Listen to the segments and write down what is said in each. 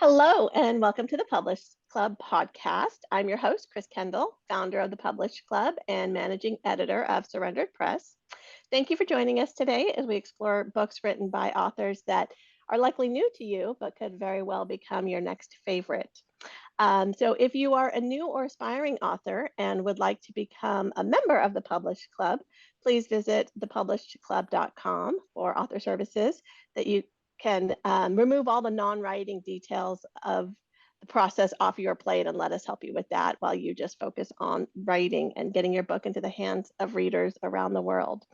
Hello, and welcome to the Publish Club podcast. I'm your host, Chris Kendall, founder of the Publish Club and managing editor of Surrendered Press. Thank you for joining us today as we explore books written by authors that are likely new to you, but could very well become your next favorite. So if you are a new or aspiring author and would like to become a member of the Publish Club, please visit thepublishedclub.com for author services that you can remove all the non-writing details of the process off your plate and let us help you with that while you just focus on writing and getting your book into the hands of readers around the world.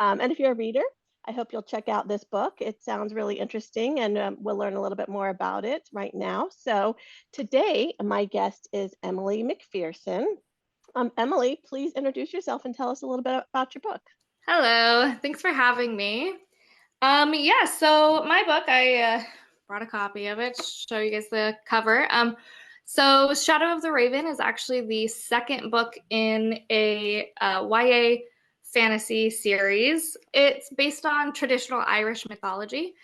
And if you're a reader, I hope you'll check out this book. It sounds really interesting, and we'll learn a little bit more about it right now. So today, my guest is Emily McPherson. Emily, please introduce yourself and tell us a little bit about your book. Hello, thanks for having me. So my book, I brought a copy of it, show you guys the cover. So Shadow of the Raven is actually the second book in a YA fantasy series. It's based on traditional Irish mythology.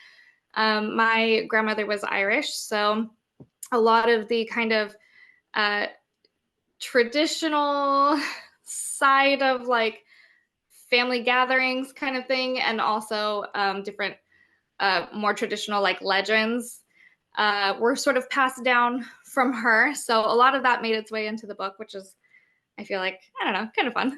My grandmother was Irish, so a lot of the kind of traditional side of like family gatherings kind of thing, and also different more traditional like legends were sort of passed down from her. So a lot of that made its way into the book, which is, I feel like, I don't know, kind of fun.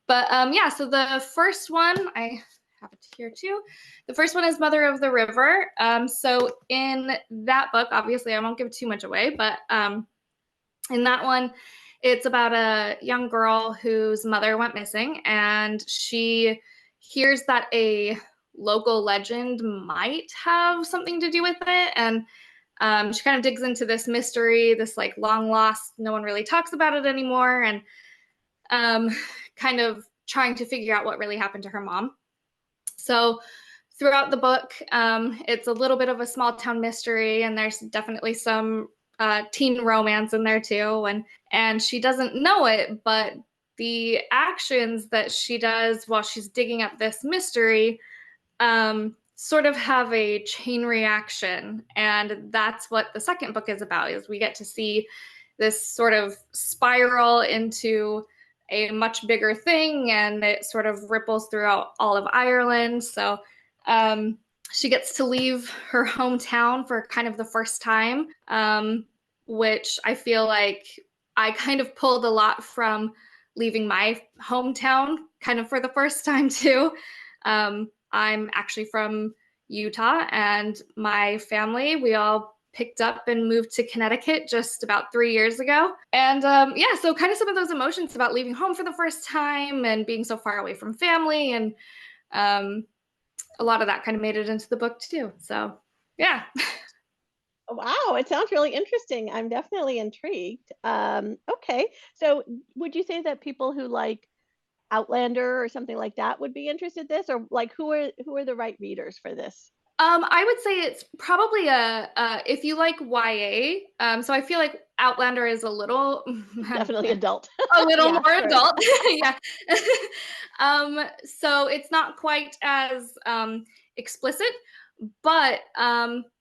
But so the first one, I have it here too. The first one is Mother of the River. So in that book, obviously I won't give too much away, but in that one, it's about a young girl whose mother went missing, and she hears that a local legend might have something to do with it. And she kind of digs into this mystery, this like long lost, no one really talks about it anymore, and kind of trying to figure out what really happened to her mom. So throughout the book, it's a little bit of a small town mystery, and there's definitely some teen romance in there too, and she doesn't know it, but the actions that she does while she's digging up this mystery sort of have a chain reaction, and that's what the second book is about. Is we get to see this sort of spiral into a much bigger thing, and it sort of ripples throughout all of Ireland. So she gets to leave her hometown for kind of the first time, which I feel like I kind of pulled a lot from leaving my hometown kind of for the first time too. I'm actually from Utah, and my family, we all picked up and moved to Connecticut just about 3 years ago. And so kind of some of those emotions about leaving home for the first time and being so far away from family, and a lot of that kind of made it into the book too. So, yeah. Wow, it sounds really interesting. I'm definitely intrigued. Okay, so would you say that people who like Outlander or something like that would be interested in this, or like who are the right readers for this? I would say it's probably if you like YA. So I feel like Outlander is a little Definitely adult. a little Yeah, more sure. adult. Yeah. So it's not quite as explicit, but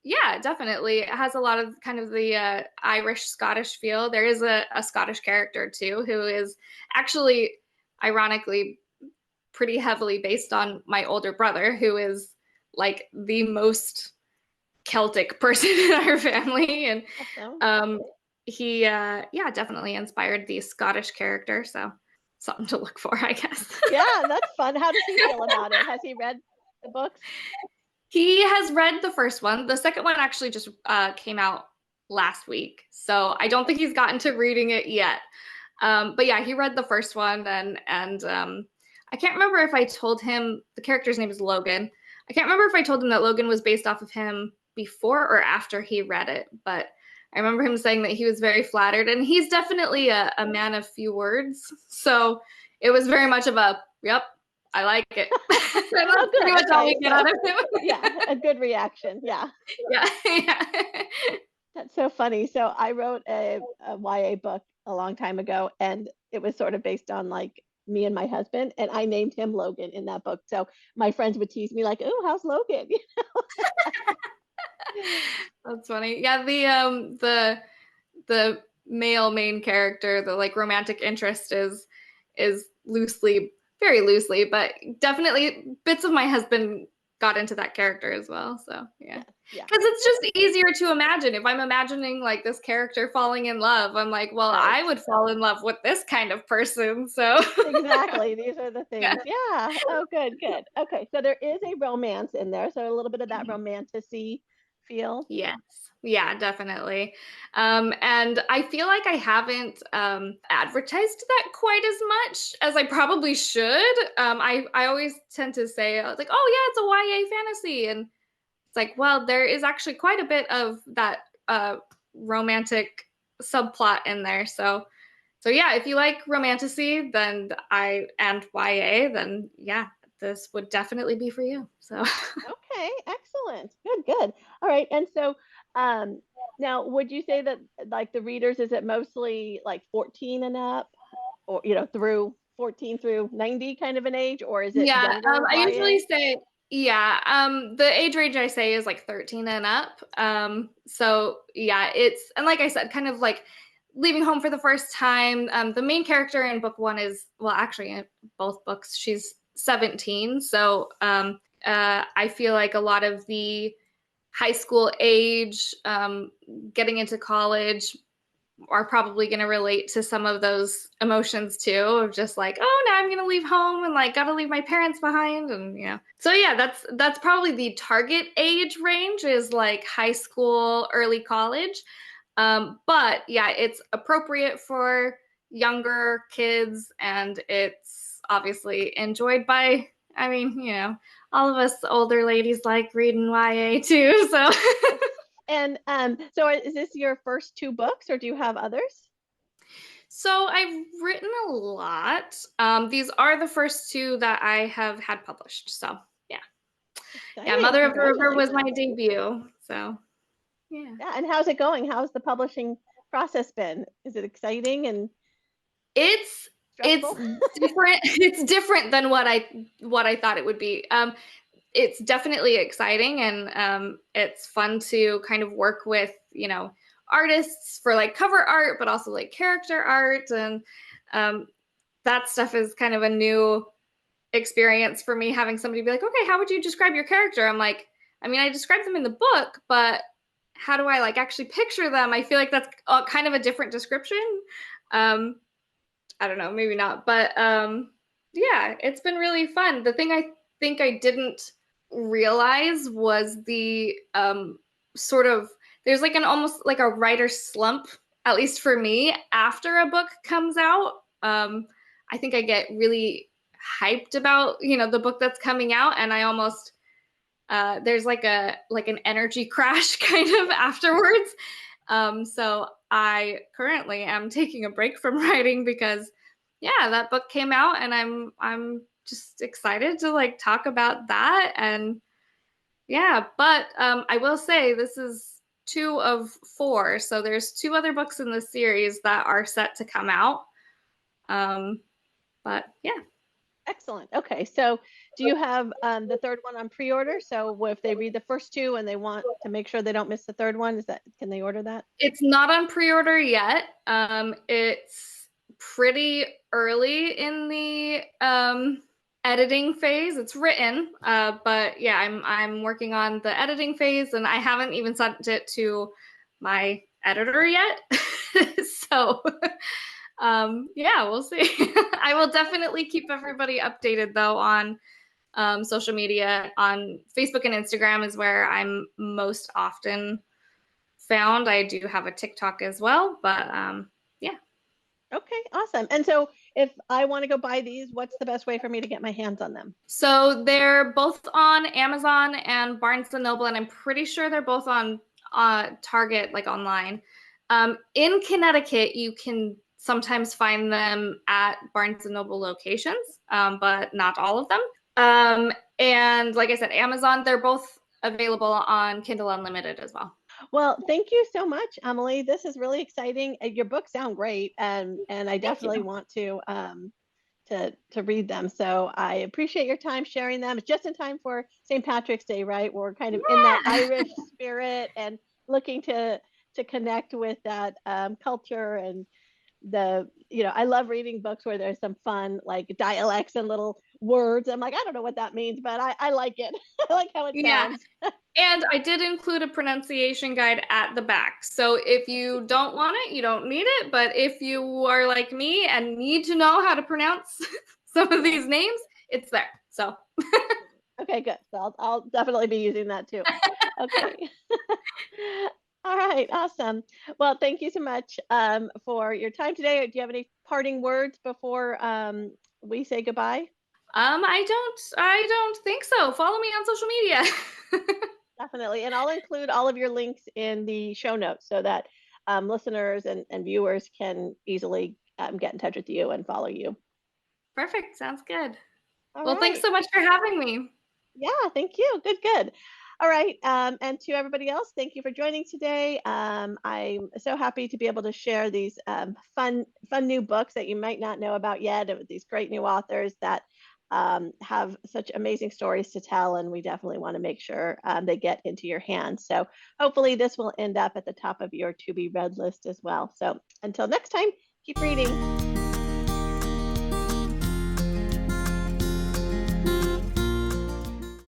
yeah, definitely it has a lot of kind of the Irish Scottish feel. There is a Scottish character too, who is actually ironically pretty heavily based on my older brother, who is like the most Celtic person in our family. And he definitely inspired the Scottish character, so something to look for, I guess. Yeah, that's fun. How does he feel about it? Has he read the books? He has read the first one. The second one actually just came out last week, so I don't think he's gotten to reading it yet. But yeah, he read the first one, and I can't remember if I told him the character's name is Logan. I can't remember if I told him that Logan was based off of him before or after he read it, but I remember him saying that he was very flattered, and he's definitely a man of few words. So it was very much of a, yep, I like it. That's pretty much all we get out of him. Yeah, a good reaction. Yeah. Yeah. That's so funny. So I wrote a YA book a long time ago, and it was sort of based on like me and my husband, and I named him Logan in that book. So my friends would tease me like, "Oh, how's Logan?" That's funny. Yeah, the male main character, the like romantic interest is loosely, very loosely, but definitely bits of my husband got into that character as well. So yeah. Yeah. Because it's just easier to imagine. If I'm imagining like this character falling in love, I'm like, well, Right. I would fall in love with this kind of person. So Exactly. These are the yeah. things. Yeah. Oh, good, good. Okay. So there is a romance in there. So a little bit of that romantic-y feel. Yes. Yeah, definitely. And I feel like I haven't advertised that quite as much as I probably should. I always tend to say, like, oh, yeah, it's a YA fantasy. And it's like, well, there is actually quite a bit of that romantic subplot in there. So yeah, if you like romantasy, and YA, then yeah, this would definitely be for you. So Okay, excellent. Good, good. All right. And so um now would you say that like the readers, is it mostly like 14 and up, or through 14 through 90 kind of an age, or is it yeah, younger I usually YA? say, yeah, the age range I say is like 13 and up. So yeah, and like I said, kind of like leaving home for the first time. The main character in book one is, well, actually, in both books, she's 17. So I feel like a lot of the high school age, getting into college, are probably going to relate to some of those emotions too, of just like, oh, now I'm going to leave home and like got to leave my parents behind. And so yeah, that's probably the target age range, is like high school, early college. But yeah, it's appropriate for younger kids, and it's obviously enjoyed by, I mean, all of us older ladies like reading YA too. So And so is this your first two books, or do you have others? So I've written a lot. These are the first two that I have had published. So yeah, yeah. Exciting. Mother of the River was my Congratulations. debut. So yeah, Yeah, and how's it going? How's the publishing process been? Is it exciting and it's it's stressful? different. It's different than what I thought it would be. It's definitely exciting, and it's fun to kind of work with artists for like cover art, but also like character art, and um, that stuff is kind of a new experience for me, having somebody be like, okay, how would you describe your character? I'm like, I mean, I described them in the book, but how do I like actually picture them? I feel like that's kind of a different description. um I don't know, maybe not, but yeah, it's been really fun. The thing I think I didn't realize was the sort of, there's like an almost like a writer slump, at least for me, after a book comes out. I think I get really hyped about the book that's coming out, and I almost there's like an energy crash kind of afterwards. So I currently am taking a break from writing because, yeah, that book came out, and I'm just excited to like talk about that. And yeah, but I will say this is two of four, so there's two other books in the series that are set to come out. Um, but yeah. Excellent. Okay, so do you have the third one on pre-order? So if they read the first two and they want to make sure they don't miss the third one, can they order that? It's not on pre-order yet. It's pretty early in the editing phase. It's written, but yeah, I'm working on the editing phase, and I haven't even sent it to my editor yet. So yeah, we'll see. I will definitely keep everybody updated though on social media. On Facebook and Instagram is where I'm most often found. I do have a TikTok as well, but yeah. Okay, awesome. And so if I want to go buy these, what's the best way for me to get my hands on them? So they're both on Amazon and Barnes and Noble, and I'm pretty sure they're both on Target, like online. In Connecticut, you can sometimes find them at Barnes and Noble locations, but not all of them. And like I said, Amazon, they're both available on Kindle Unlimited as well. Well, thank you so much, Emily. This is really exciting. Your books sound great, and I Thank definitely you. want to to read them. So I appreciate your time sharing them. It's just in time for St. Patrick's Day, right? We're kind of in that Yeah. Irish spirit and looking to connect with that culture and I love reading books where there's some fun like dialects and little words. I'm like, I don't know what that means, but I like it. I like how it Yeah. sounds. And I did include a pronunciation guide at the back. So if you don't want it, you don't need it. But if you are like me and need to know how to pronounce some of Yeah. these names, it's there. So Okay, good. So I'll definitely be using that too. Okay. All right, awesome. Well, thank you so much for your time today. Do you have any parting words before we say goodbye? I don't think so. Follow me on social media. Definitely. And I'll include all of your links in the show notes so that listeners and viewers can easily get in touch with you and follow you. Perfect. Sounds good. All Well, thanks right. so much for having me. Yeah, thank you. Good, good. All right. And to everybody else, thank you for joining today. I'm so happy to be able to share these fun new books that you might not know about yet, of these great new authors that have such amazing stories to tell. And we definitely want to make sure they get into your hands. So hopefully this will end up at the top of your to be read list as well. So until next time, keep reading.